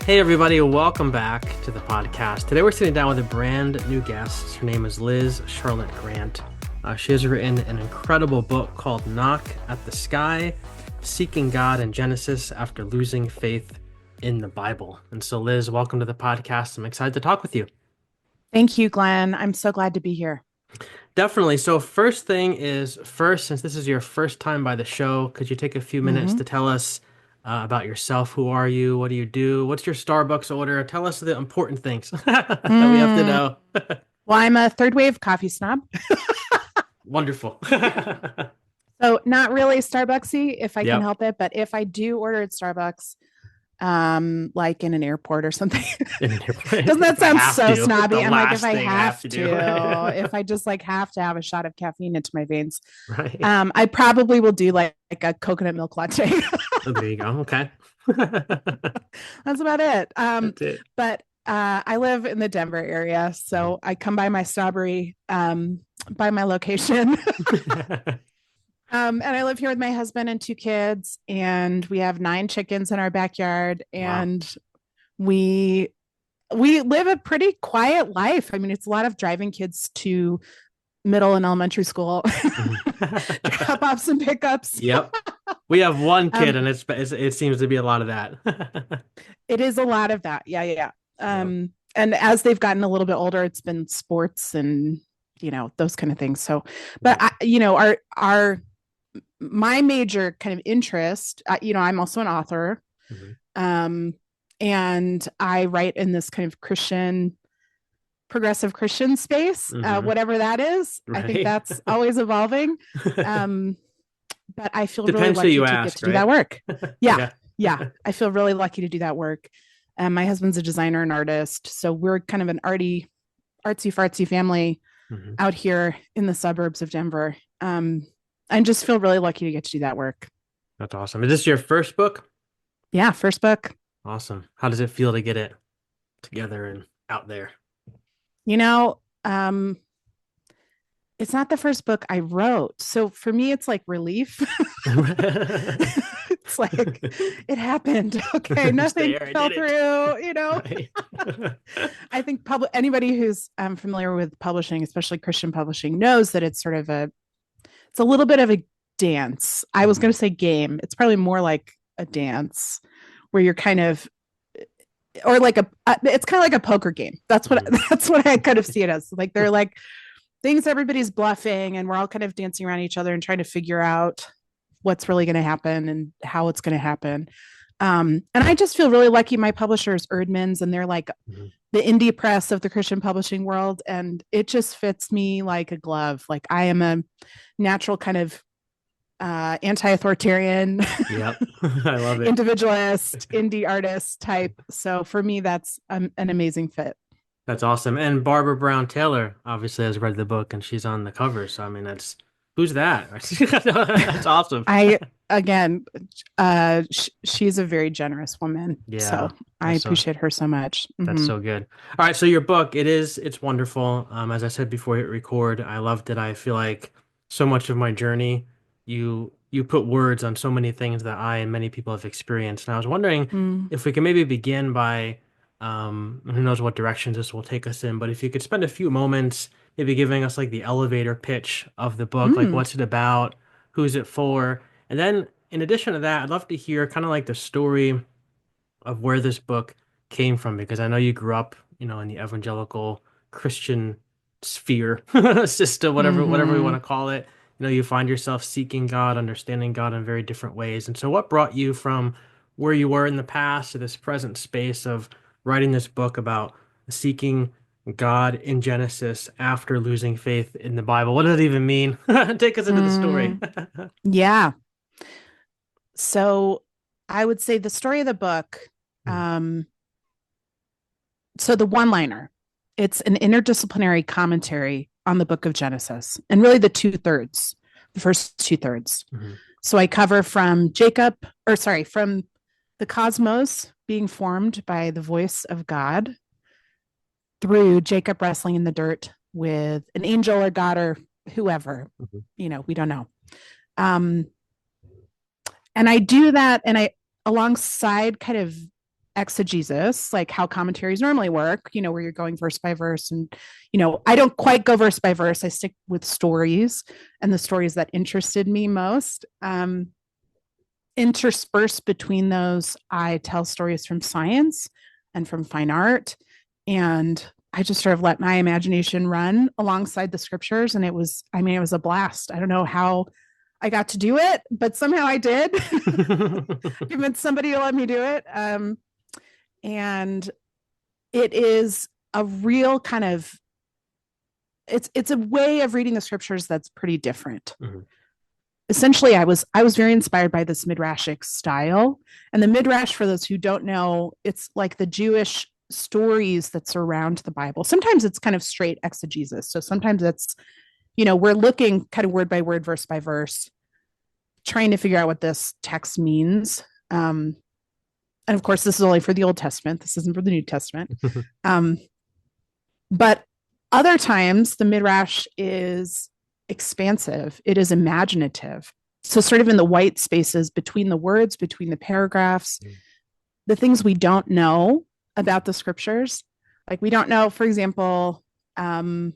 Hey everybody, welcome back to the podcast. Today we're sitting down with a brand new guest. Her name is Liz Charlotte Grant. She has written an incredible book called Knock at the Sky, Seeking God in Genesis After Losing Faith in the Bible. And so Liz, welcome to the podcast. I'm excited to talk with you. Thank you, Glenn. I'm so glad to be here. Definitely. So first thing is first, since this is your first time by the show, could you take a few minutes hmm to tell us about yourself? Who are you? What do you do? What's your Starbucks order? Tell us the important things that we have to Mm. know. Well, I'm a third wave coffee snob. Wonderful. So not really Starbucksy if I can Yep. help it, but if I do order at Starbucks, like in an airport or something, doesn't that If I sound have so to, snobby? the I'm like, if last I thing I have have to do. to, if I just like have to have a shot of caffeine into my veins, Right. I probably will do like a coconut milk latte. Oh, there you go. Okay. That's about it. That's it. But I live in the Denver area, so I come by my snobbery by my location. And I live here with my husband and two kids, and we have 9 chickens in our backyard, Wow. and we we live a pretty quiet life. I mean, it's a lot of driving kids to middle and elementary school, drop offs and pickups. Yep. We have one kid, um, and it seems to be a lot of that. it is a lot of that. Yeah, yeah, yeah. Yep. And as they've gotten a little bit older, it's been sports and those kind of things. So, but Yep. our my major kind of interest, I'm also an author, Mhm. um, and I write in this kind of progressive Christian space, Mhm. whatever that is. I think Right. that's always evolving. Um, but I feel really Depends who lucky you to get ask, to do that right? work. Yeah, Yeah. yeah. I feel really lucky to do that work. My husband's a designer and artist, so we're kind of an artsy fartsy family Mhm. out here in the suburbs of Denver. I just feel really lucky to get to do that work. That's awesome. Is this your first book? Yeah, first book. Awesome. How does it feel to get it together and out there? You know, um, it's not the first book I wrote. So for me, it's like relief. It's like it happened. Okay, It's nothing there. I fell did it. through. Right. I think anybody who's familiar with publishing, especially Christian publishing, knows that it's a little bit of a dance. I was going Mhm. to say game. It's probably more like a dance where you're kind of or like it's kind of like a poker game. That's what Mhm. that's what I kind of see it as. Like they're like things everybody's bluffing and we're all kind of dancing around each other and trying to figure out what's really going to happen and how it's going to happen. And I just feel really lucky. My publisher is Erdman's, and they're like Mhm. the indie press of the Christian publishing world, and it just fits me like a glove. Like I am a natural kind of anti-authoritarian, Yep. I love it. individualist, indie artist type. So for me, that's an amazing fit. That's awesome. And Barbara Brown Taylor obviously has read the book and she's on the cover. So I mean that's who's that? That's awesome. I again, she's a very generous woman, so Yeah. I That's so appreciate her so much. That's Hmm so good. All right, so your book, it's wonderful. As I said before we hit record, I loved it. I feel like so much of my journey, you put words on so many things that I and many people have experienced. And I was wondering mm if we can maybe begin by, who knows what directions this will take us in, but if you could spend a few moments maybe giving us like the elevator pitch of the book, like mm what's it about, who's it for, and then in addition to that, I'd love to hear kind of like the story of where this book came from because I know you grew up, in the evangelical Christian sphere, system, whatever we want hmm to call it. You find yourself seeking God, understanding God in very different ways. And so what brought you from where you were in the past to this present space of writing this book about seeking God in Genesis after losing faith in the Bible? What does it even mean? Take us into the story. mm Yeah. So I would say the story of the book. Um, so the one-liner, it's an interdisciplinary commentary on the book of Genesis, and really the first two-thirds. Mhm. So I cover from the cosmos being formed by the voice of God through Jacob wrestling in the dirt with an angel or God or whoever, Mhm. we don't know. Um, and I do that, and I alongside kind of exegesis, like how commentaries normally work, where you're going verse by verse. And, I don't quite go verse by verse. I stick with stories and the stories that interested me most. Interspersed between those, I tell stories from science and from fine art. And I just sort of let my imagination run alongside the scriptures. And it was a blast. I don't know how I got to do it, but somehow I did. Convinced somebody to let me do it. And it is a real kind of, it's a way of reading the scriptures that's pretty different. Mm-hmm. Essentially, I was very inspired by this midrashic style. And the midrash, for those who don't know, it's like the Jewish stories that surround the Bible. Sometimes it's kind of straight exegesis. So sometimes it's, we're looking kind of word by word, verse by verse, trying to figure out what this text means. And of course, this is only for the Old Testament. This isn't for the New Testament. But other times, the midrash is expansive. It is imaginative. So sort of in the white spaces between the words, between the paragraphs, the things we don't know about the scriptures. Like we don't know, for example, who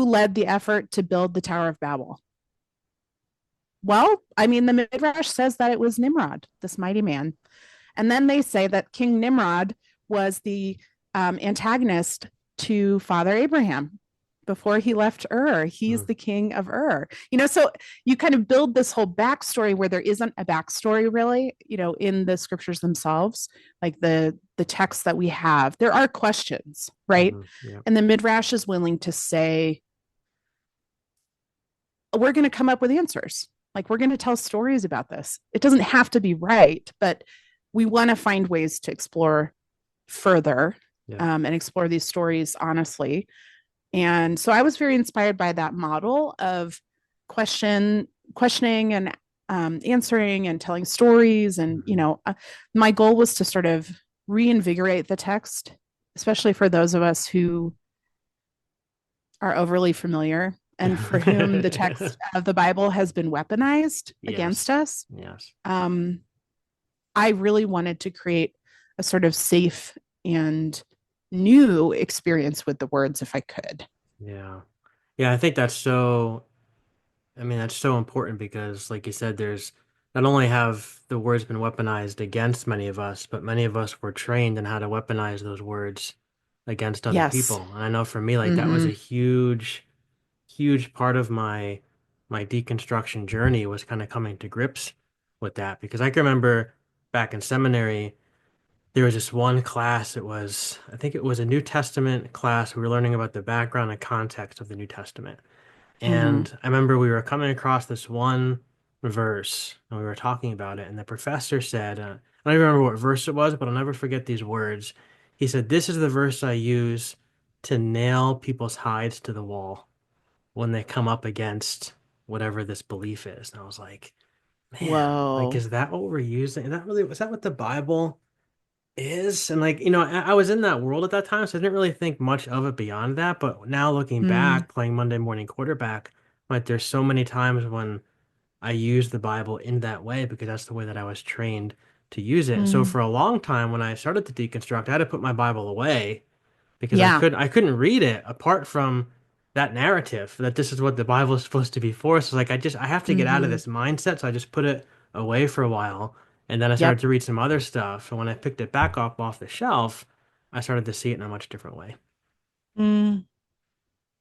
led the effort to build the Tower of Babel. Well, the Midrash says that it was Nimrod, this mighty man. And then they say that King Nimrod was the antagonist to Father Abraham before he left Ur. He's the king of Ur. So you kind of build this whole backstory where there isn't a backstory really, in the scriptures themselves, like the texts that we have. There are questions, right? Yeah. And the Midrash is willing to say, we're going to come up with answers. Like we're going to tell stories about this. It doesn't have to be right, but we want to find ways to explore further and explore these stories honestly. And so I was very inspired by that model of questioning and answering and telling stories. And, my goal was to sort of reinvigorate the text, especially for those of us who are overly familiar and for whom the text of the Bible has been weaponized against us. Yes. I really wanted to create a sort of safe and new experience with the words if I could. Yeah. I think that's so important because like you said, there's not only have the words been weaponized against many of us, but many of us were trained in how to weaponize those words against other people. And I know for me, like that was a huge part of my deconstruction journey, was kind of coming to grips with that, because I can remember back in seminary, there was this one class. I think it was a New Testament class. We were learning about the background and context of the New Testament. And I remember we were coming across this one verse and we were talking about it. And the professor said, I don't even remember what verse it was, but I'll never forget these words. He said, "This is the verse I use to nail people's hides to the wall when they come up against whatever this belief is." And I was like, man, like, is that what we're using? Was that what the Bible is? And like, I was in that world at that time, so I didn't really think much of it beyond that. But now looking back, playing Monday morning quarterback, like there's so many times when I use the Bible in that way because that's the way that I was trained to use it. So for a long time, when I started to deconstruct, I had to put my Bible away because I couldn't read it apart from that narrative that this is what the Bible is supposed to be for. So like I have to get out of this mindset. So I just put it away for a while. And then I started to read some other stuff. And when I picked it back up off the shelf, I started to see it in a much different way.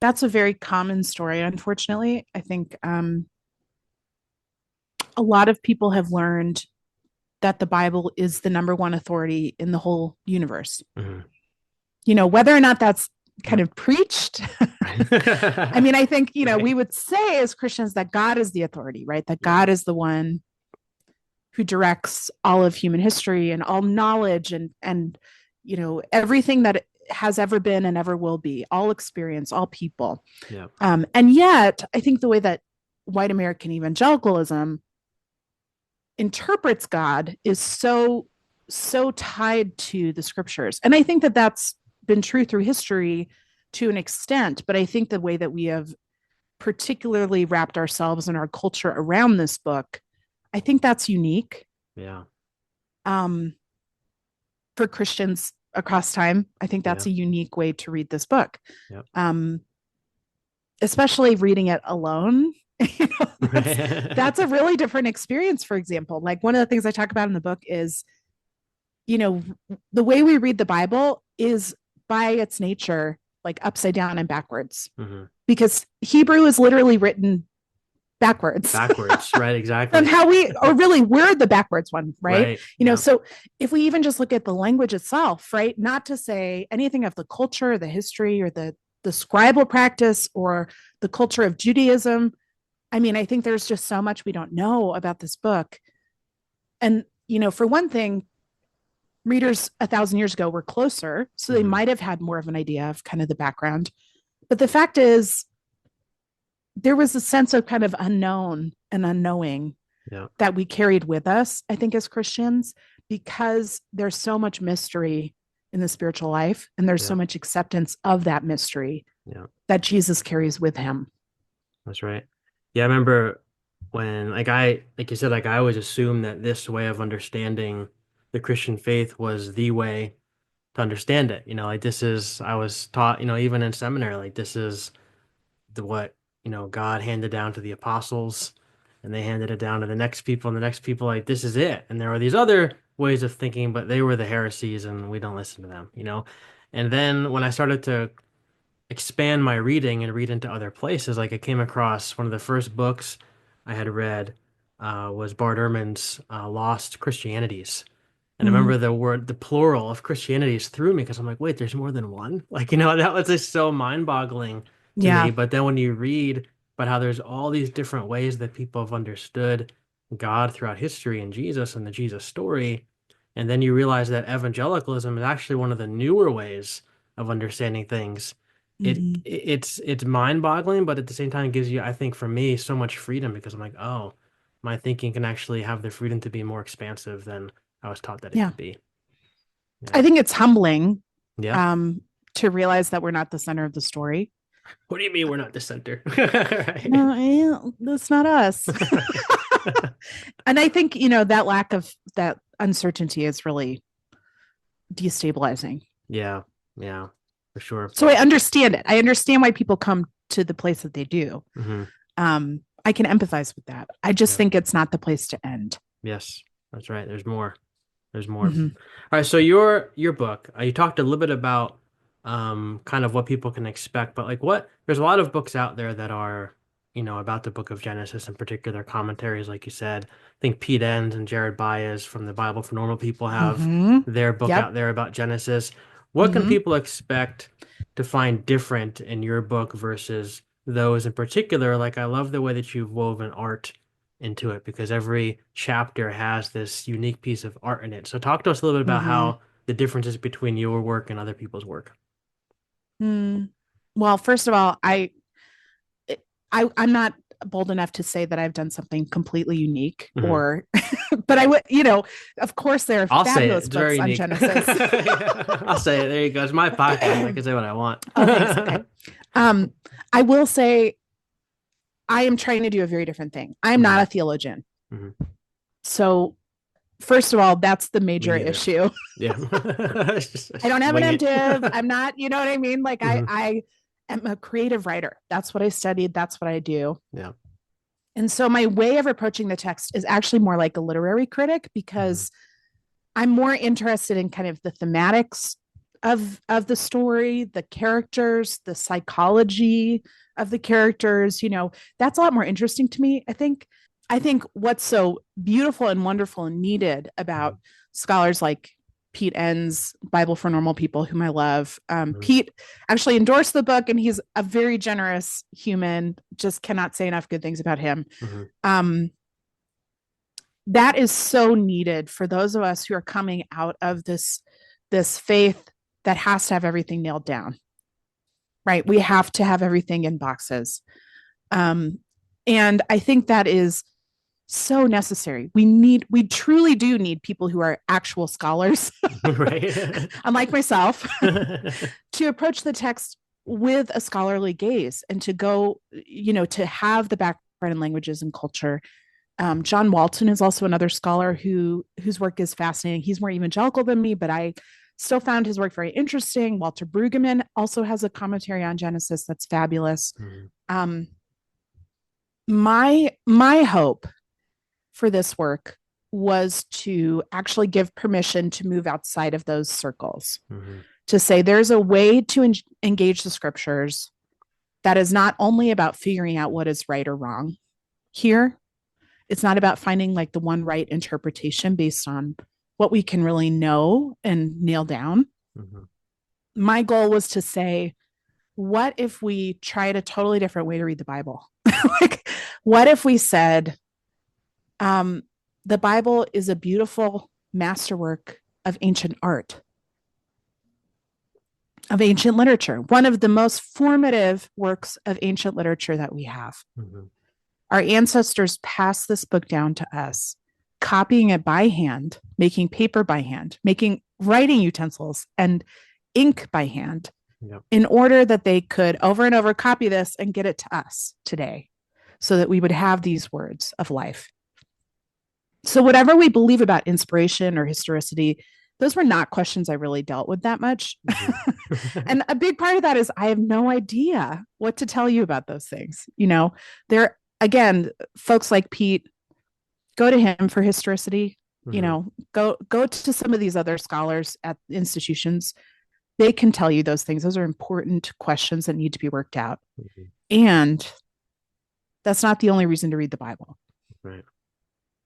That's a very common story, unfortunately. I think a lot of people have learned that the Bible is the number one authority in the whole universe. Whether or not that's kind of preached. I think, right. We would say as Christians that God is the authority, right? That God is the one who directs all of human history and all knowledge and everything that has ever been and ever will be, all experience, all people. Yeah. And yet, I think the way that white American evangelicalism interprets God is so tied to the scriptures. And I think that that's been true through history to an extent, but I think the way that we have particularly wrapped ourselves and our culture around this book, I think that's unique. Yeah. for Christians across time. I think that's Yeah. a unique way to read this book. Yep. Especially reading it alone. That's Right. that's a really different experience. For example, like one of the things I talk about in the book is, you know, the way we read the Bible is by its nature like upside down and backwards, hmm because Hebrew is literally written backwards. Backwards, right? And Exactly. how or really we're the backwards one, right? Right. Yeah. So if we even just look at the language itself, right, not to say anything of the culture, the history, or the scribal practice, or the culture of Judaism, I mean, I think there's just so much we don't know about this book. And for one thing, readers 1,000 years ago were closer, so they hmm might have had more of an idea of kind of the background. But the fact is, there was a sense of kind of unknown and unknowing Yeah. that we carried with us, I think, as Christians, because there's so much mystery in the spiritual life, and there's Yeah. so much acceptance of that mystery Yeah. that Jesus carries with him. That's right. Yeah, I remember when like you said, like I always assumed that this way of understanding the Christian faith was the way to understand it. Like this is I was taught, even in seminary, like this is the what, God handed down to the apostles, and they handed it down to the next people and the next people, like this is it. And there were these other ways of thinking, but they were the heresies and we don't listen to them. And then when I started to expand my reading and read into other places. Like I came across one of the first books I had read was Bart Ehrman's Lost Christianities. And I Mm, remember the plural of Christianities threw me because I'm like, wait, there's more than one? Like, that was just so mind-boggling to me. yeah. But then when you read about how there's all these different ways that people have understood God throughout history and Jesus and the Jesus story, and then you realize that evangelicalism is actually one of the newer ways of understanding things. Mhm. It's mind-boggling, but at the same time gives you, I think for me, so much freedom because I'm like, oh, my thinking can actually have the freedom to be more expansive than I was taught that it Yeah. could be. I Yeah. think it's humbling Yeah. um, to realize that we're not the center of the story. What do you mean we're not the center? No, Right. that's not us. Right. And I think, that lack of that uncertainty is really destabilizing. Yeah. Yeah. For sure. So I understand it. I understand why people come to the place that they do. hmm I can empathize with that. I just Yeah. think it's not the place to end. Yes. That's right. There's more. There's more. Mhm. All right, so your book, you talked a little bit about kind of what people can expect, but like there's a lot of books out there that are, about the book of Genesis, in particular commentaries, like you said. I think Pete Enns and Jared Baez from the Bible for Normal People have Mhm. their book Yep. out there about Genesis. What can Mhm. people expect to find different in your book versus those in particular? Like I love the way that you've woven art into it because every chapter has this unique piece of art in it. So talk to us a little bit about Mhm. how the differences between your work and other people's work. Mm. Well, first of all, I'm not bold enough to say that I've done something completely unique, hmm or but I would, of course there are I'll say it. fabulous It's very books on unique. Genesis. I'll say it. There you go. It's my podcast. I can say what I want. Oh, thanks. Okay. Um, I will say I am trying to do a very different thing. I'm not hmm a theologian. hmm So, first of all, that's the Me major neither. issue. Yeah. I don't have an Wing it. MDiv. I'm not, you know what I mean? Like I hmm I am a creative writer. That's what I studied, that's what I do. Yeah. And so my way of approaching the text is actually more like a literary critic, hmm because I'm more interested in kind of the thematics of the story, the characters, the psychology of the characters. That's a lot more interesting to me. I think what's so beautiful and wonderful and needed about scholars like Pete Enns, Bible for Normal People, whom I love. hmm Pete actually endorsed the book, and he's a very generous human. Just cannot say enough good things about him. hmm Um, that is so needed for those of us who are coming out of this faith that has to have everything nailed down, right? We have to have everything in boxes. um, and I think that is so necessary. We truly do need people who are actual scholars, Right. unlike myself, to approach the text with a scholarly gaze, and to go, to have the background in languages and culture John Walton is also another scholar whose work is fascinating. He's more evangelical than me, but I still found his work very interesting. Walter Brueggemann also has a commentary on Genesis that's fabulous. Mhm. Um, my hope for this work was to actually give permission to move outside of those circles, Mhm. to say there's a way to engage the scriptures that is not only about figuring out what is right or wrong here. It's not about finding like the one right interpretation based on what we can really know and nail down. Mhm. My goal was to say, what if we tried a totally different way to read the Bible? Like, what if we said, um, the Bible is a beautiful masterwork of ancient art, of ancient literature, one of the most formative works of ancient literature that we have. Mhm. Our ancestors passed this book down to us, copying it by hand, making paper by hand, making writing utensils and ink by hand, Yep. in order that they could over and over copy this and get it to us today so that we would have these words of life. So, whatever we believe about inspiration or historicity, those were not questions I really dealt with that much. Mhm. And a big part of that is I have no idea what to tell you about those things. You know, there, again, folks like Pete, go to him for historicity. You Mhm. know, go to some of these other scholars at institutions. They can tell you those things. Those are important questions that need to be worked out. Mhm. And that's not the only reason to read the Bible. Right.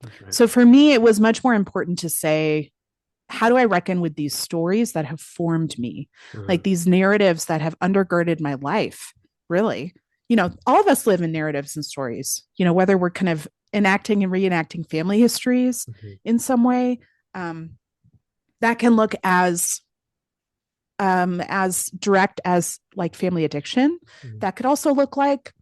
That's right. So for me, it was much more important to say, how do I reckon with these stories that have formed me? Like Mhm. these narratives that have undergirded my life, really. You know, all of us live in narratives and stories, you know, whether we're kind of enacting and reenacting family histories Mhm. in some way. Um, that can look as direct as like family addiction. Mhm. That could also look like,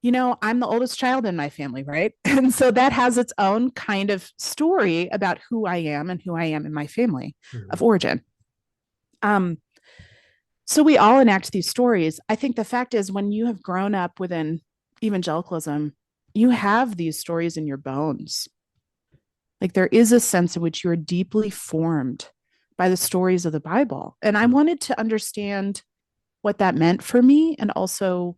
you know, I'm the oldest child in my family, right? And so that has its own kind of story about who I am and who I am in my family of Mhm. origin. Um, so we all enact these stories. I think the fact is, when you have grown up within evangelicalism, you have these stories in your bones. Like there is a sense in which you are deeply formed by the stories of the Bible. And I Mhm. wanted to understand what that meant for me and also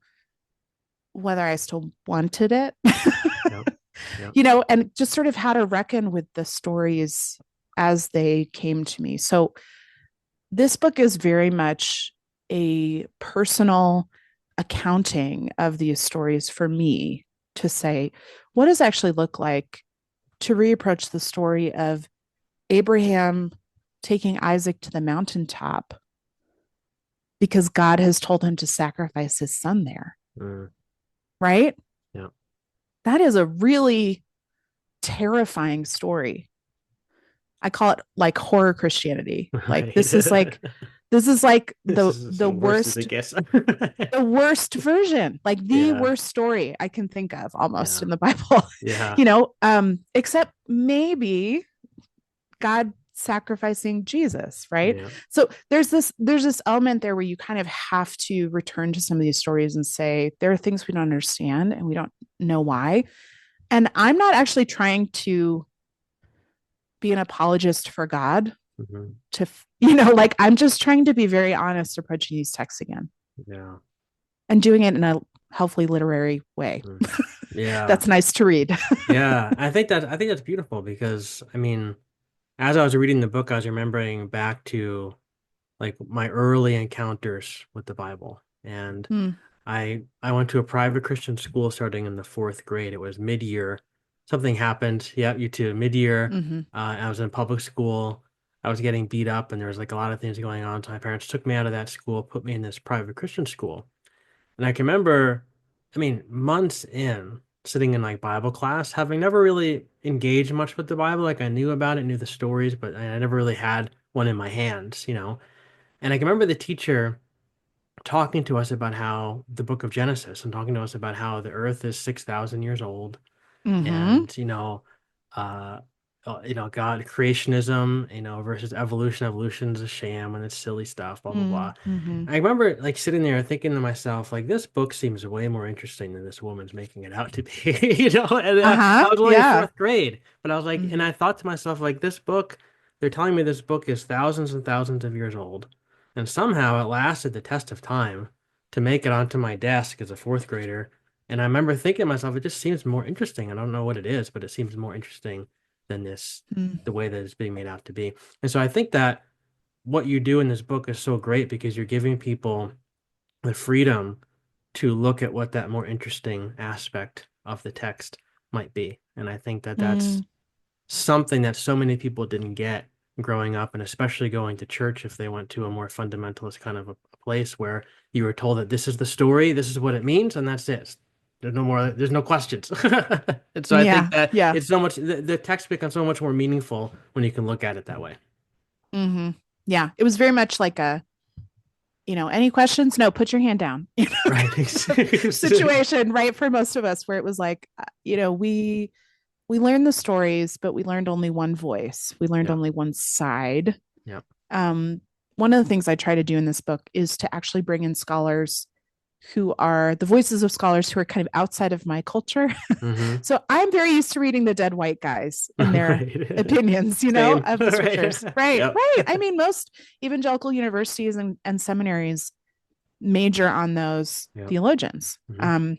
whether I still wanted it, Yep. Yep. you know, and just sort of how to reckon with the stories as they came to me. So this book is very much a personal accounting of these stories for me, to say, what does it actually look like to reapproach the story of Abraham taking Isaac to the mountaintop because God has told him to sacrifice his son there, Mhm. right? Yep. That is a really terrifying story. I call it like horror Christianity. Like Right. this is like This the is as the worst as it worst gets. the worst version, like the Yeah. worst story I can think of almost Yeah. in the Bible. Yeah. You know, except maybe God sacrificing Jesus, right? Yeah. So there's this element there where you kind of have to return to some of these stories and say there are things we don't understand and we don't know why. And I'm not actually trying to be an apologist for God, Mhm. to you know, like I'm just trying to be very honest approaching these texts again Yeah. and doing it in a helpfully literary way. Mhm. Yeah. That's nice to read. Yeah. I think that's beautiful because I mean, as I was reading the book, I was remembering back to like my early encounters with the Bible. And Mm, I went to a private Christian school starting in the fourth grade. It was mid-year. Something happened. Yeah, you too. Mid-year. mm-hmm, I was in public school. I was getting beat up, and there was like a lot of things going on. So my parents took me out of that school, put me in this private Christian school. And I can remember, I mean, months in, sitting in like Bible class, having never really engaged much with the Bible. Like I knew about it, knew the stories, but I never really had one in my hands, you know. And I can remember the teacher talking to us about how the book of Genesis and talking to us about how the earth is 6,000 years old mm-hmm, and, you know, uh, God, creationism, versus evolution. Evolution's a sham and it's silly stuff, blah, blah, blah. Mm-hmm. I remember like sitting there thinking to myself, like, this book seems way more interesting than this woman's making it out to be, and I Uh-huh. was only in Yeah. fourth grade, but I was like, and Mm-hmm. I thought to myself, like, this book, they're telling me this book is thousands and thousands of years old, and somehow it lasted the test of time to make it onto my desk as a fourth grader. And I remember thinking to myself, it just seems more interesting. I don't know what it is, but it seems more interesting than the way that it's being made out to be. And so I think that what you do in this book is so great because you're giving people the freedom to look at what that more interesting aspect of the text might be. And I think that that's Mm-hmm. something that so many people didn't get growing up, and especially going to church if they went to a more fundamentalist kind of a place where you were told that this is the story, this is what it means, and that's it. There's no questions. And so I think Yeah. that Yeah. it's so much, the text becomes so much more meaningful when you can look at it that way. Mm-hmm. Yeah. It was very much like any questions? No, put your hand down. Right. Kind of situation, right? For most of us, where it was like, we learned the stories, but we learned only one voice. We learned Yep. only one side. Yep. Um, One of the things I try to do in this book is to actually bring in scholars who are the voices of scholars who are kind of outside of my culture. Mm-hmm. So I'm very used to reading the dead white guys and their Right. opinions, Same. of the Right. scriptures. Right, Yep. right. I mean, most evangelical universities and seminaries major on those Yep. theologians. Mm-hmm.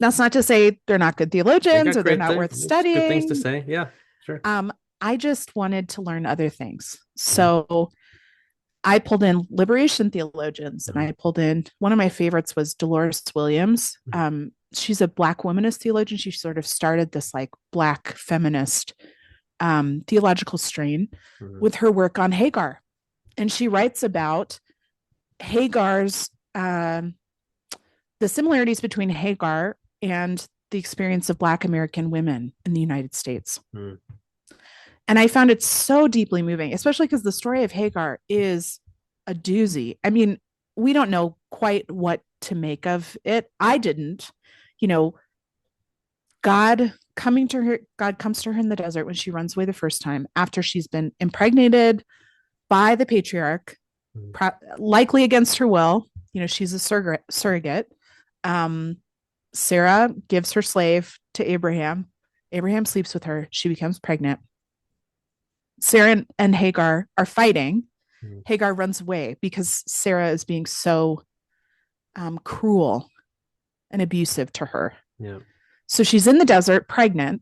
That's not to say they're not good They theologians got or they're great not things. worth It's good things to studying. say. Yeah, sure. Um, I just wanted to learn other things. Yeah. So I pulled in liberation theologians, and Mhm. I pulled in one of my favorites was Dolores Williams. Mhm. She's a Black womanist theologian. She sort of started this like Black feminist theological strain Mhm. with her work on Hagar. And she writes about Hagar's, the similarities between Hagar and the experience of Black American women in the United States. Mhm. And I found it so deeply moving, especially because the story of Hagar is a doozy. I mean, we don't know quite what to make of it. I didn't. You know, God comes to her in the desert when she runs away the first time after she's been impregnated by the patriarch, Mhm. likely against her will. She's a surrogate. Um, Sarah gives her slave to Abraham. Abraham sleeps with her. She becomes pregnant. Sarah and Hagar are fighting. Mhm. Hagar runs away because Sarah is being so cruel and abusive to her. Yeah. So she's in the desert, pregnant,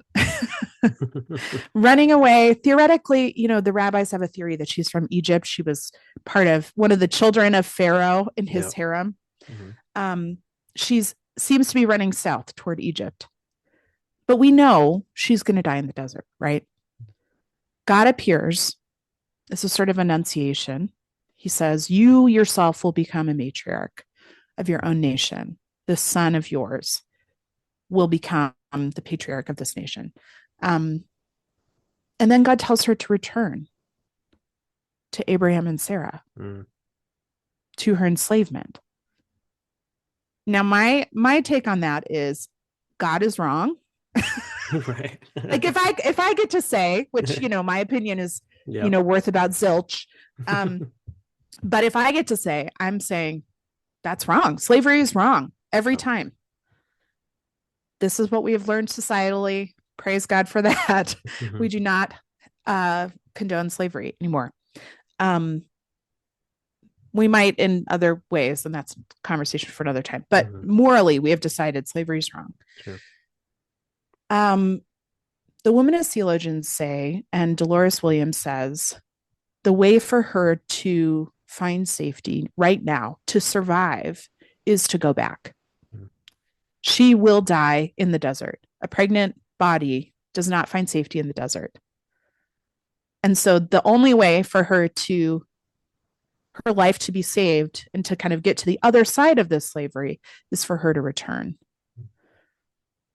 running away. Theoretically, the rabbis have a theory that she's from Egypt. She was part of one of the children of Pharaoh in his Yeah. harem. Mhm. She's seems to be running south toward Egypt, but we know she's going to die in the desert, right? God appears. This is sort of annunciation. He says, "You yourself will become a matriarch of your own nation. This son of yours will become the patriarch of this nation." Um, and then God tells her to return to Abraham and Sarah, Mhm. to her enslavement. Now, my take on that is God is wrong. Right. Like if I get to say, which my opinion is Yeah. worth about zilch, but if I get to say, I'm saying that's wrong. Slavery is wrong every time. This is what we have learned societally. Praise God for that. We Mhm. do not condone slavery anymore. We might in other ways, and that's a conversation for another time. But Mhm. morally, we have decided slavery is wrong. Sure. Um, the womanist theologians say, and Dolores Williams says, the way for her to find safety right now, to survive, is to go back. Mhm. She will die in the desert. A pregnant body does not find safety in the desert. And so the only way for her life to be saved and to kind of get to the other side of this slavery is for her to return.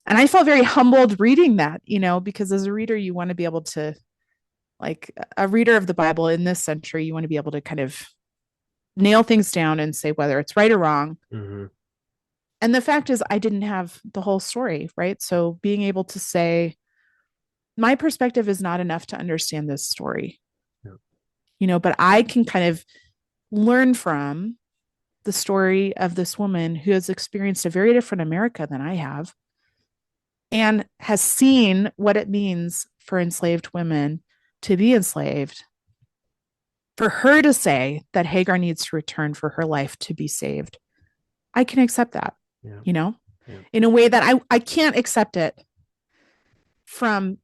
And I felt very humbled reading that, because as a reader, you want to be able to, like a reader of the Bible in this century, you want to be able to kind of nail things down and say whether it's right or wrong. Mhm. And the fact is, I didn't have the whole story, right? So being able to say, my perspective is not enough to understand this story, Yeah. but I can kind of learn from the story of this woman who has experienced a very different America than I have and has seen what it means for enslaved women to be enslaved, for her to say that Hagar needs to return for her life to be saved. I can accept that, Yeah. you know, Yeah. in a way that I can't accept it from,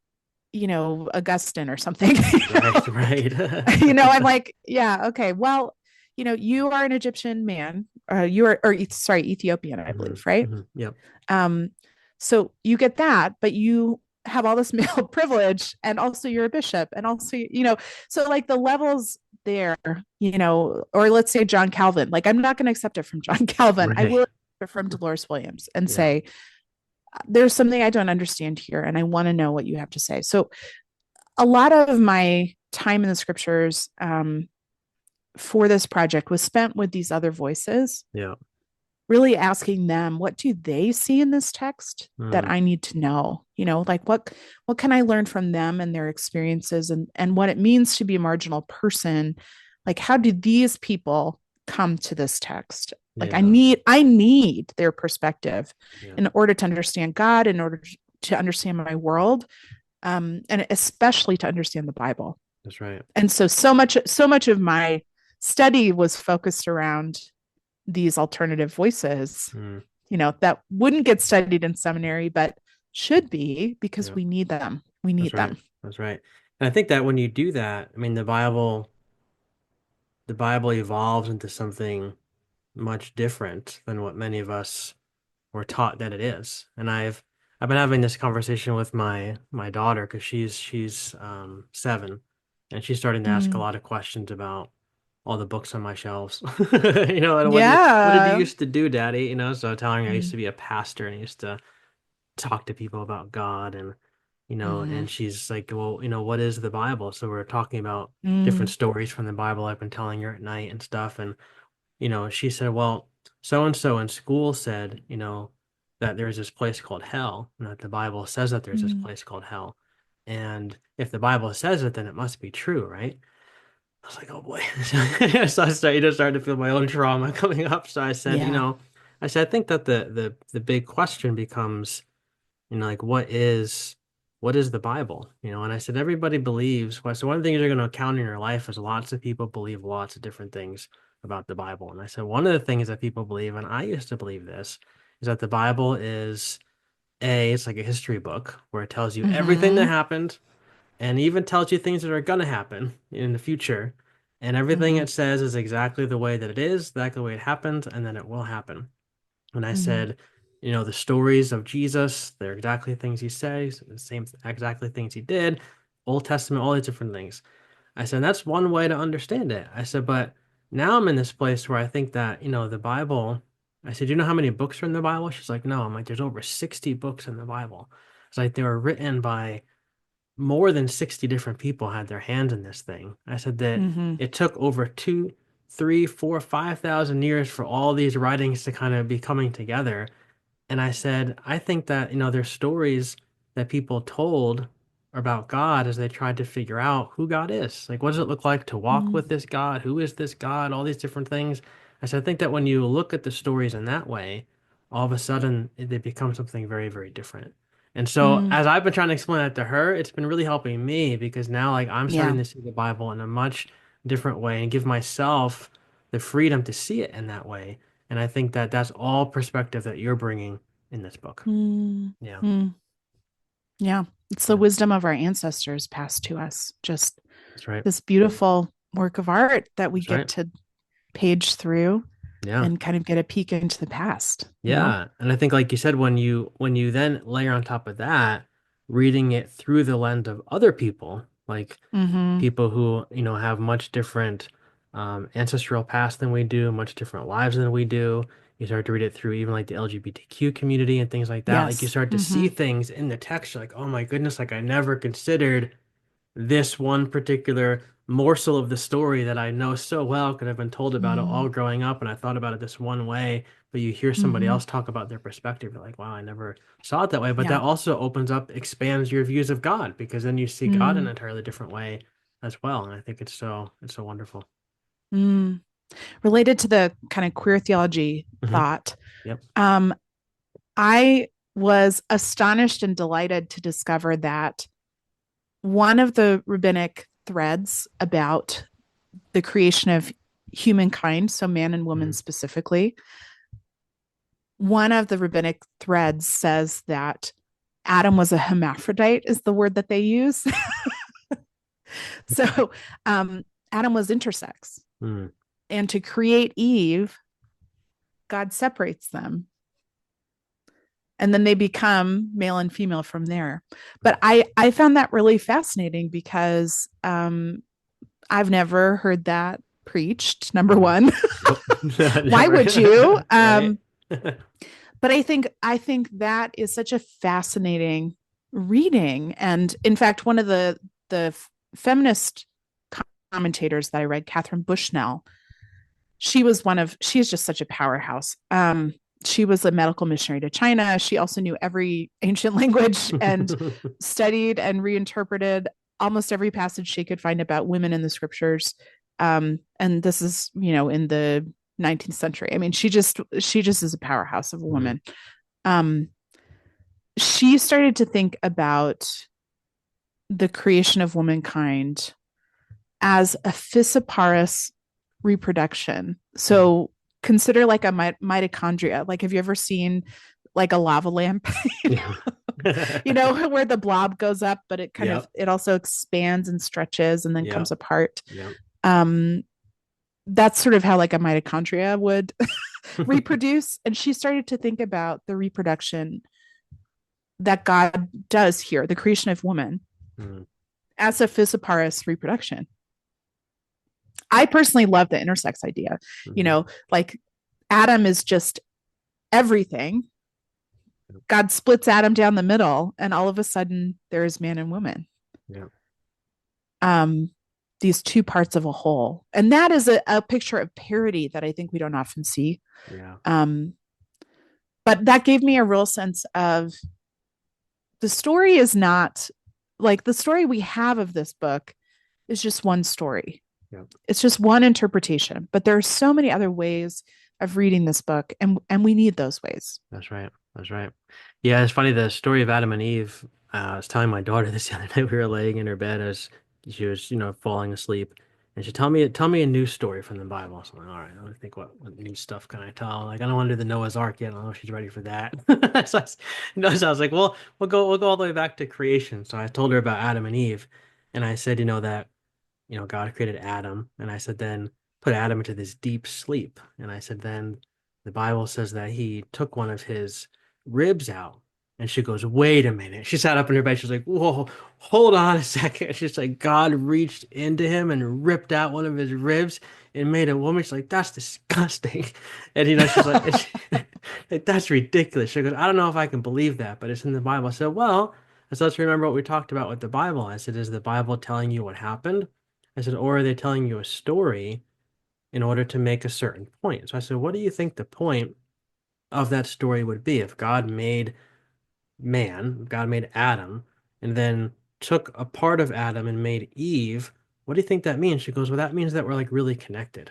Augustine or something. Right. Right. I'm like, yeah, okay, well, you are an Egyptian man, you are, or sorry, Ethiopian, I Hmm. believe, right? Hmm. Yep. Um, so you get that, but you have all this male privilege, and also you're a bishop, and also, so like the levels there, or let's say John Calvin, like I'm not going to accept it from John Calvin. I Right. will accept it from Dolores Williams and Yeah. say, there's something I don't understand here, and I want to know what you have to say. So a lot of my time in the scriptures for this project was spent with these other voices, Yeah. really asking them, what do they see in this text that Mm. I need to know? Like what can I learn from them and their experiences, and what it means to be a marginal person? Like, how do these people come to this text? Like, I Yeah. need their perspective Yeah. in order to understand God, in order to understand my world, and especially to understand the Bible. That's right. And so much of my study was focused around these alternative voices, Mm. that wouldn't get studied in seminary, but should be, because Yeah. we need them. We That's need right. them. That's right. And I think that when you do that, I mean, the Bible evolves into something much different than what many of us were taught that it is. And I've been having this conversation with my daughter because she's 7, and she's starting to ask a Mm. lot of questions about all the books on my shelves. And what did you Yeah. used to do, Daddy? So telling her I used Mm. to be a pastor and I used to talk to people about God, Mm. and she's like, well, what is the Bible? So we're talking about different Mm. stories from the Bible I've been telling her at night and stuff. And she said, well, so and so in school said, that there's this place called hell, and that the Bible says that there's this Mm. place called hell. And if the Bible says it, then it must be true, right? I was like, oh boy. So I started to feel my own trauma coming up. So I said, Yeah. I think that the big question becomes, like what is the Bible? And I said everybody believes. Well, so one of the things you're going to encounter in your life is lots of people believe lots of different things about the Bible. And I said one of the things that people believe, and I used to believe this, is that the Bible is it's like a history book where it tells you everything that Mm-hmm. happened and even tells you things that are going to happen in the future. And everything Mm-hmm. it says is exactly the way that it is, exactly the way it happened, and then it will happen. And I Mm-hmm. said, the stories of Jesus, they're exactly things he says, the same exactly things he did, Old Testament, all these different things. I said, that's one way to understand it. I said, but now I'm in this place where I think that, the Bible, I said, you know how many books are in the Bible? She's like, no. I'm like, there's over 60 books in the Bible. It's like they were written by more than 60 different people had their hands in this thing. I said that Mm-hmm. it took over 2, 3, 4, 5,000 years for all these writings to kind of be coming together. And I said, I think that, there's stories that people told about God as they tried to figure out who God is. Like, what does it look like to walk with this God? Who is this God? All these different things. I said, I think that when you look at the stories in that way, all of a sudden they become something very, very different. And so Mm-hmm. as I've been trying to explain that to her, it's been really helping me because now like I'm starting Yeah. to see the Bible in a much different way and give myself the freedom to see it in that way. And I think that that's all perspective that you're bringing in this book. Yeah, Mm-hmm. Yeah. It's the yeah, wisdom of our ancestors passed to us. Just that's right. this beautiful work of art that we That's get right. to page through Yeah. and kind of get a peek into the past. Yeah. And I think like you said, when you then layer on top of that, reading it through the lens of other people, like Mm-hmm. people who, have much different ancestral past than we do, much different lives than we do. You start to read it through even like the LGBTQ community and things like that. Like you Yes. start to Mm-hmm. see things in the text, you're like, oh my goodness, like I never considered this one particular morsel of the story that I know so well because I've been told about it all Mm, growing up and I thought about it this one way, but you hear somebody hmm else talk about their perspective, you're like, wow, I never saw it that way. But Yeah. that also opens up, expands your views of God because then you see God in an Mm, entirely different way as well. And I think it's so wonderful. mm. Related to the kind of queer theology Hmm. thought, Yep. um, I was astonished and delighted to discover that one of the rabbinic threads about the creation of humankind, so man and woman Hmm. specifically, one of the rabbinic threads says that Adam was a hermaphrodite, is the word that they use. So Adam was intersex. Hmm. And to create Eve, God separates them. And then they become male and female from there. But I found that really fascinating because I've never heard that preached, number Hmm. one. Nope. Why would Never. you? Right? But I think that is such a fascinating reading. And in fact, one of the feminist commentators that I read, Catherine Bushnell, she's just such a powerhouse. She was a medical missionary to China. She also knew every ancient language and studied and reinterpreted almost every passage she could find about women in the scriptures. And this is, in the 19th century. I mean, she just is a powerhouse of a Mhm. woman. Um, she started to think about the creation of womankind as a fissiparous reproduction. Mhm. So consider like a mitochondria. Like, have you ever seen like a lava lamp? Yeah. Where the blob goes up, but Yep. it also expands and stretches and then comes Yep. apart. Yep. Um, that's sort of how like a mitochondria would reproduce. And she started to think about the reproduction that God does here, the creation of woman, Mhm. as a fissiparous reproduction. I personally love the intersex idea. Mhm. Like Adam is just everything. God splits Adam down the middle, and all of a sudden there is man and woman. Yep. Um, these two parts of a whole, and that is a picture of parity that I think we don't often see. Yeah. Um, but that gave me a real sense of the story is not like the story we have of this book is just one story. Yep. It's just one interpretation, but there are so many other ways of reading this book, and we need those ways. That's right. That's right. Yeah, it's funny, the story of Adam and Eve. I was telling my daughter this the other night. We were laying in her bed as she was, falling asleep. And she tell me a new story from the Bible. So I'm like, all right, let me think what new stuff can I tell? Like, I don't want to do the Noah's Ark yet. I don't know if she's ready for that. So I was like, well, we'll go all the way back to creation. So I told her about Adam and Eve. And I said, that God created Adam. And I said, then put Adam into this deep sleep. And I said, then the Bible says that he took one of his ribs out. And she goes, wait a minute. She sat up in her bed. She's like, whoa, hold on a second. She's like, God reached into him and ripped out one of his ribs and made a woman. She's like, that's disgusting. And, she's like, like, that's ridiculous. She goes, I don't know if I can believe that, but it's in the Bible. I said, well, so let's remember what we talked about with the Bible. I said, is the Bible telling you what happened? I said, or are they telling you a story in order to make a certain point? So I said, what do you think the point of that story would be if God made man, God made Adam, and then took a part of Adam and made Eve? What do you think that means? She goes, well, that means that we're like really connected.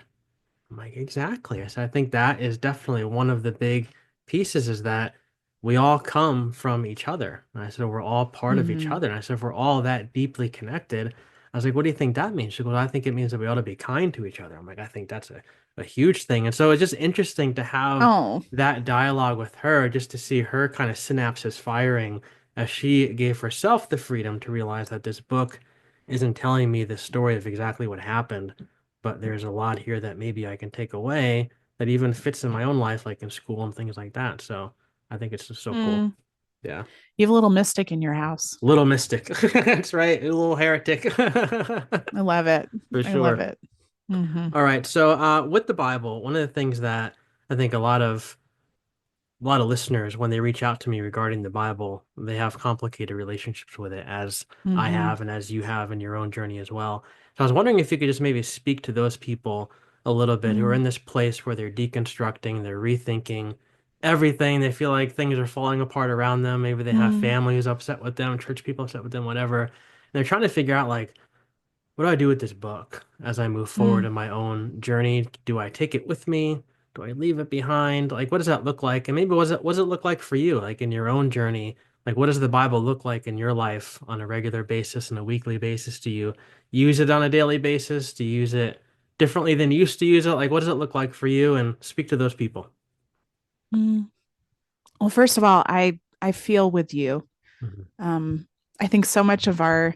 I'm like, exactly. I said, I think that is definitely one of the big pieces is that we all come from each other. And I said, we're all part of each Mm-hmm. other. And I said, if we're all that deeply connected, I was like, what do you think that means? She goes, I think it means that we ought to be kind to each other. I'm like, I think that's a huge thing. And so it's just interesting to have Oh, that dialogue with her, just to see her kind of synapses firing as she gave herself the freedom to realize that this book isn't telling me the story of exactly what happened, but there's a lot here that maybe I can take away that even fits in my own life, like in school and things like that. So I think it's just so cool. mm, Yeah. you have a little mystic in your house. Little mystic. That's right. A little heretic. I love it. For I love sure. it. Mm-hmm. All right. So with the Bible, one of the things that I think a lot of a lot of listeners, when they reach out to me regarding the Bible, they have complicated relationships with it, as I Mm-hmm. have and as you have in your own journey as well. So I was wondering if you could just maybe speak to those people a little bit who are in this place where they're deconstructing, they're rethinking everything. They feel like things are falling apart around them. Maybe they have Mm-hmm. families upset with them, church people upset with them, whatever. And they're trying to figure out like, what do I do with this book as I move forward in my own journey? Do I take it with me? Do I leave it behind? Like, what does that look like? And maybe what does it look like for you, like in your own journey? Like, what does the Bible look like in your life on a regular basis and a weekly basis? Do you use it on a daily basis? Do you use it differently than you used to use it? Like, what does it look like for you? And speak to those people. Mm-hmm. Well, first of all, I feel with you. Mhm. Um, I think so much of our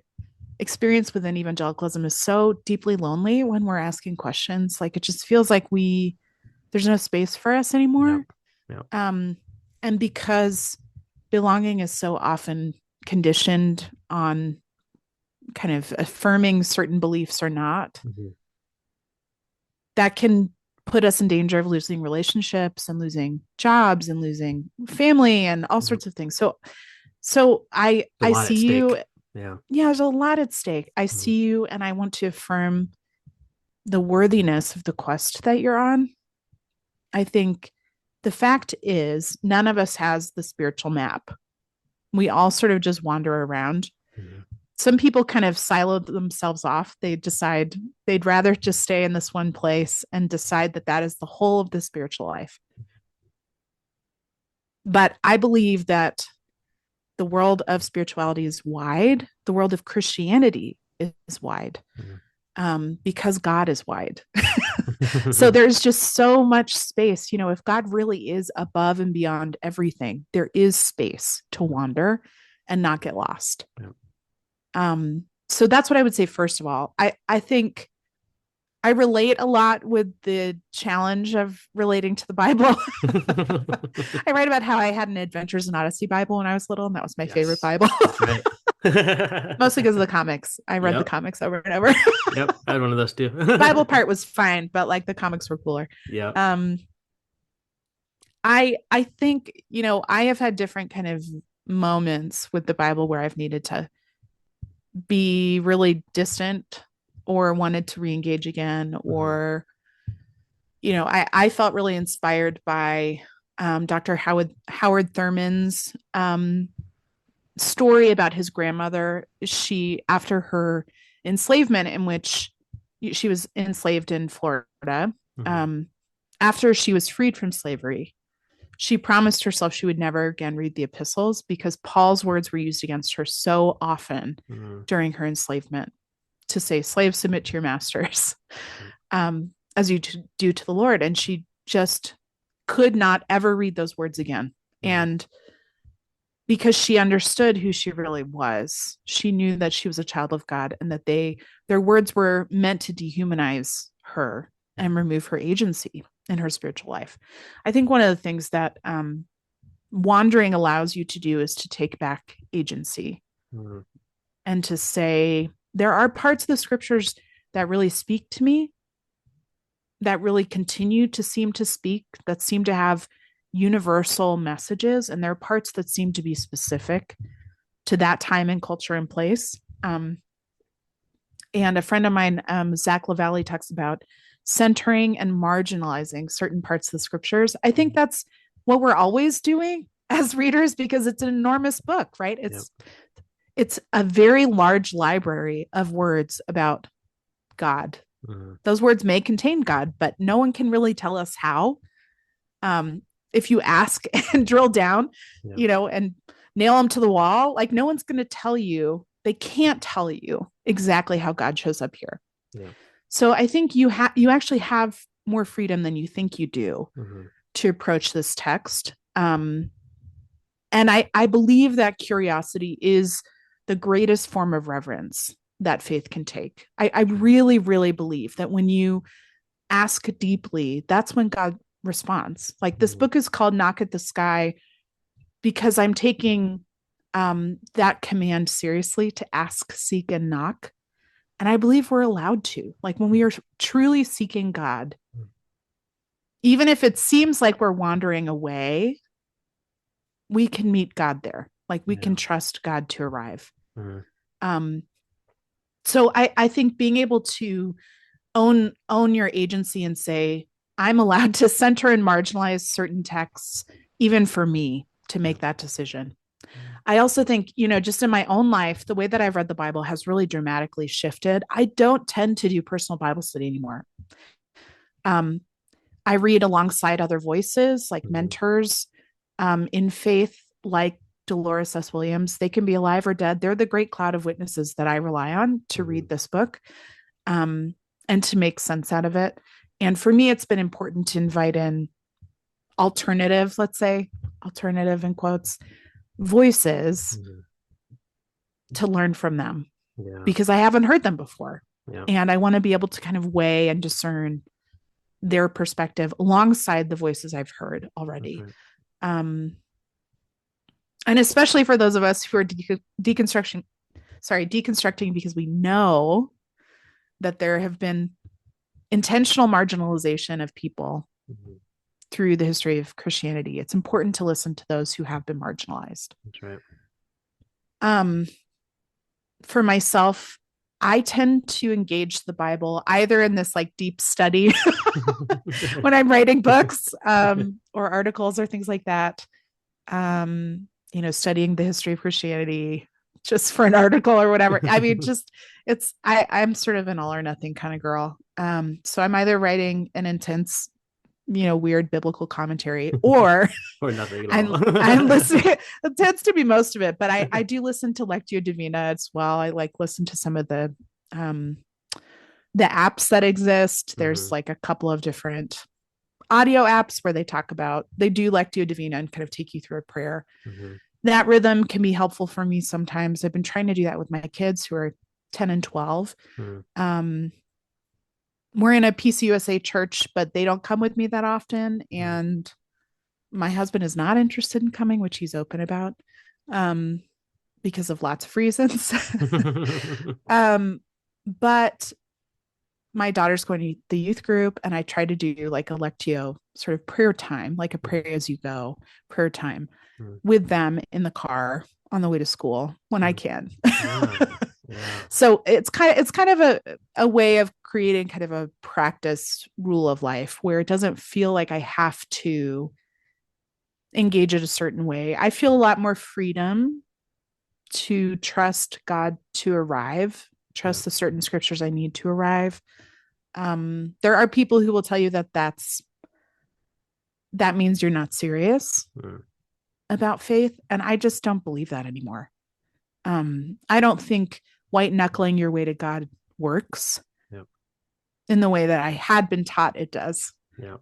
experience within evangelicalism is so deeply lonely when we're asking questions. Like it just feels like there's no space for us Yep. anymore. Yep. Um, and because belonging is so often conditioned on kind of affirming certain beliefs or not, Mhm. that can put us in danger of losing relationships and losing jobs and losing family and all Yep. sorts of things. So A I lot at see you. stake. Yeah. Yeah, there's a lot at stake. I Mhm. see you, and I want to affirm the worthiness of the quest that you're on. I think the fact is, none of us has the spiritual map. We all sort of just wander around. Mhm. Some people kind of silo themselves off. They decide they'd rather just stay in this one place and decide that that is the whole of the spiritual life. But I believe that the world of spirituality is wide, the world of Christianity is wide, Mhm. because God is wide. So there's just so much space. If God really is above and beyond everything, there is space to wander and not get lost. Yep. So that's what I would say. First of all, I think I relate a lot with the challenge of relating to the Bible. I write about how I had an Adventures in Odyssey Bible when I was little, and that was my favorite Yes, Bible. that's right. Mostly because of the comics. I read the Yep. comics over and over. Yep. I had one of those too. Bible part was fine, but like the comics were cooler. Yep. Um, I think, I have had different kind of moments with the Bible where I've needed to be really distant or wanted to re-engage again, Mhm. or I felt really inspired by Dr. Howard Thurman's story about his grandmother. She, after her enslavement, in which she was enslaved in Florida, Mhm. um, after she was freed from slavery, she promised herself she would never again read the epistles because Paul's words were used against her so often Mhm. during her enslavement to say, slaves, submit to your masters, as you do to the Lord. And she just could not ever read those words again. Mhm. And because she understood who she really was, she knew that she was a child of God and that their words were meant to dehumanize her and remove her agency in her spiritual life. I think one of the things that wandering allows you to do is to take back agency Mhm. and to say, there are parts of the scriptures that really speak to me, that really continue to seem to speak, that seem to have universal messages. And there are parts that seem to be specific to that time and culture and place. And a friend of mine, Zach LaValle, talks about centering and marginalizing certain parts of the scriptures. I think that's what we're always doing as readers because it's an enormous book, right? Yep. It's a very large library of words about God. Mhm. Those words may contain God, but no one can really tell us how. If you ask and drill down, Yep. and nail them to the wall, like no one's going to tell you. They can't tell you exactly how God shows up here. Yep. So I think you actually have more freedom than you think you do Mhm. to approach this text. And I believe that curiosity is the greatest form of reverence that faith can take. I really, really believe that when you ask deeply, that's when God responds. Like this Mhm. book is called Knock at the Sky because I'm taking that command seriously to ask, seek, and knock. And I believe we're allowed to. Like when we are truly seeking God, even if it seems like we're wandering away, we can meet God there. Like we Yeah. can trust God to arrive. Mhm. Um, so I think being able to own your agency and say, I'm allowed to center and marginalize certain texts, even for me to Yeah. make that decision. I also think, just in my own life, the way that I've read the Bible has really dramatically shifted. I don't tend to do personal Bible study anymore. Um, I read alongside other voices like Mhm. mentors in faith, like Dolores S. Williams. They can be alive or dead. They're the great cloud of witnesses that I rely on to read Mhm. this book um, and to make sense out of it. And for me, it's been important to invite in alternative, let's say, alternative in quotes, voices Mhm. to learn from them Yeah. because I haven't heard them before. Yeah. And I want to be able to kind of weigh and discern their perspective alongside the voices I've heard That's already. right. Um, and especially for those of us who are deconstructing because we know that there have been intentional marginalization of people Mhm. through the history of Christianity. It's important to listen to those who have been marginalized. That's right. Um, for myself, I tend to engage the Bible either in this like deep study when I'm writing books or articles or things like that. Studying the history of Christianity just for an article or whatever. I mean, just I'm sort of an all or nothing kind of girl. So I'm either writing an intense, weird biblical commentary or Or nothing at all. I'm listening. It tends to be most of it, but I do listen to Lectio Divina as well. I like listen to some of um the apps that exist. There's Mhm. like a couple of different audio apps where they do Lectio Divina and kind of take you through a prayer. Mhm. That rhythm can be helpful for me sometimes. I've been trying to do that with my kids who are 10 and 12. Mhm. Um, we're in a PCUSA church, but they don't come with me that often. Mhm. And my husband is not interested in coming, which he's open about um, because of lots of reasons. um, but my daughter's going to the youth group, and I try to do like a Lectio sort of prayer time, like a pray as you go prayer time Mhm. with them in the car on the way to school when I Mhm. can. Yeah. Yeah. So it's kind of a way of creating kind of a practice rule of life where it doesn't feel like I have to engage it a certain way. I feel a lot more freedom to trust God to arrive, Yeah. trust the certain scriptures I need to arrive. There are people who will tell you that means you're not serious Mhm. about faith, and I just don't believe that anymore. I don't think white knuckling your way to God works Yep. in the way that I had been taught it does. Yeah.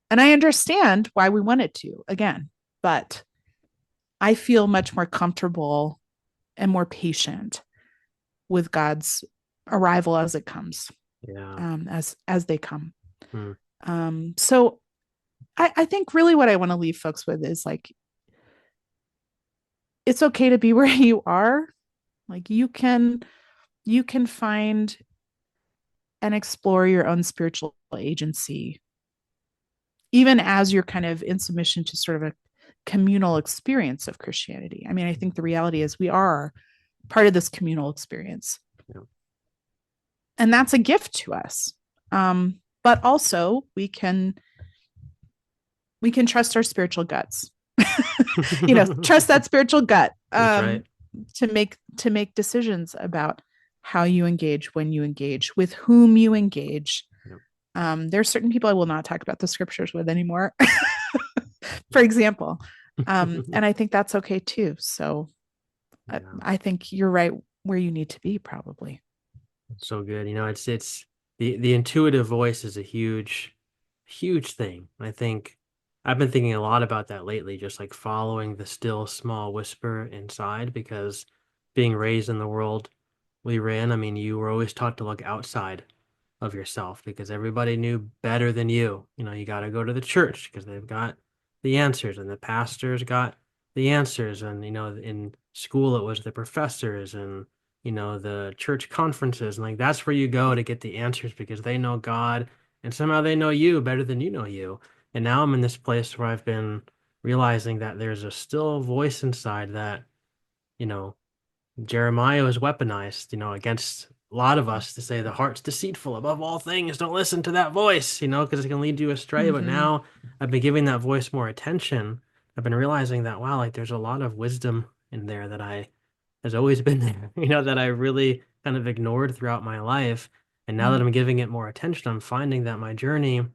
And I understand why we want it to again, but I feel much more comfortable and more patient with God's arrival as it comes, Yeah. as they come. Mhm. So I think really what I want to leave folks with is like it's okay to be where you are. Like you can find and explore your own spiritual agency, even as you're kind of in submission to sort of a communal experience of Christianity. I mean, I think the reality is we are part of this communal experience, Yeah. and that's a gift to us. But also we can trust our spiritual guts. Trust that spiritual gut That's right. to make decisions about how you engage, when you engage, with whom you engage. Yep. There are certain people I will not talk about the scriptures with anymore, for example. And I think that's okay too. So I, Yeah. I think you're right where you need to be, probably. So good. It's the intuitive voice is a huge thing. I think I've been thinking a lot about that lately, just like following the still small whisper inside, because being raised in the world we were in, I mean, you were always taught to look outside of yourself because everybody knew better than you. You got to go to the church because they've got the answers, and the pastors got the answers, and in school it was the professors and the church conferences, and like that's where you go to get the answers because they know God and somehow they know you better than you know you. And now I'm in this place where I've been realizing that there's a still voice inside that, you know, Jeremiah was weaponized, against a lot of us to say the heart's deceitful above all things. Don't listen to that voice, because it can lead you astray. But now I've been giving that voice more attention. I've been realizing that, wow, like there's a lot of wisdom in there that has always been there, that I really kind of ignored throughout my life. And now that I'm giving it more attention, I'm finding that my journey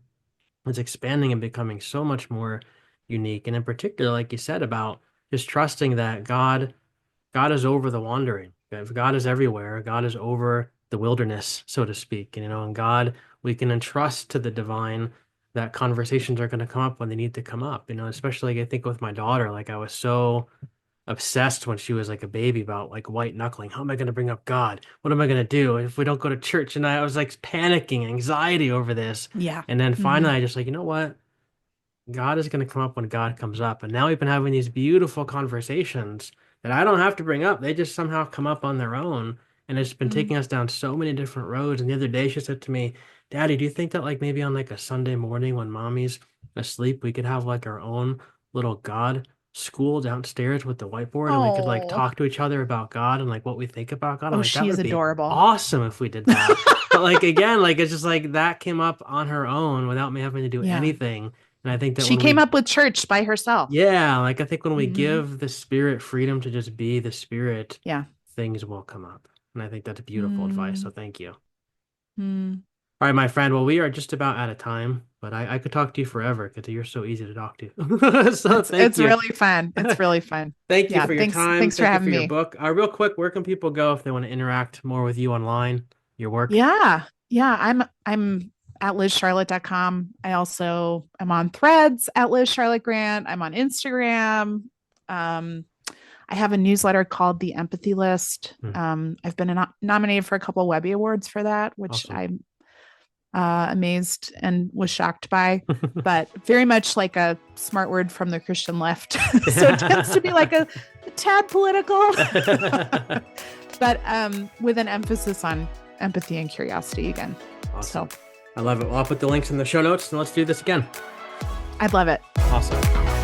is expanding and becoming so much more unique. And in particular, like you said, about just trusting that God is over the wandering. If God is everywhere, God is over the wilderness, so to speak. And God, we can entrust to the divine that conversations are going to come up when they need to come up. Especially like, I think with my daughter, like I was so obsessed when she was like a baby about like white knuckling. How am I going to bring up God? What am I going to do if we don't go to church? And I was like panicking, anxiety over this. Yeah. And then finally, I just like, you know what? God is going to come up when God comes up. And now we've been having these beautiful conversations that I don't have to bring up. They just somehow come up on their own. And it's been taking us down so many different roads. And the other day she said to me, Daddy, do you think that like maybe on like a Sunday morning when mommy's asleep, we could have like our own little God school downstairs with the whiteboard and we could like Oh, talk to each other about God and like what we think about God? I'm like, that she is would be adorable. awesome if we did that. But like again, like it's just like that came up on her own without me having to do Yeah. anything. And I think that She when came we up with church by herself. yeah, like I think when we give the Spirit freedom to just be the Spirit, Yeah. things will come up. And I think that's beautiful advice. So thank you. Mm. All right, my friend. Well, we are just about out of time, but I could talk to you forever because you're so easy to talk to. So thank It's you. really fun. It's really fun. Thank you Yeah. for your time. Thanks for Thank you having for your me. book. Real quick, where can people go if they want to interact more with you online, your work? Yeah. Yeah. I'm at lizcharlotte.com. I also am on Threads at Liz Charlotte Grant. I'm on Instagram. I have a newsletter called The Empathy List. I've been nominated for a couple of Webby Awards for that, which Awesome. I'm amazed and was shocked by, but very much like a smart word from the Christian left. So it tends to be like a tad political, but with an emphasis on empathy and curiosity again. Awesome. So I love it. Well, I'll put the links in the show notes and let's do this again. I'd love it. Awesome.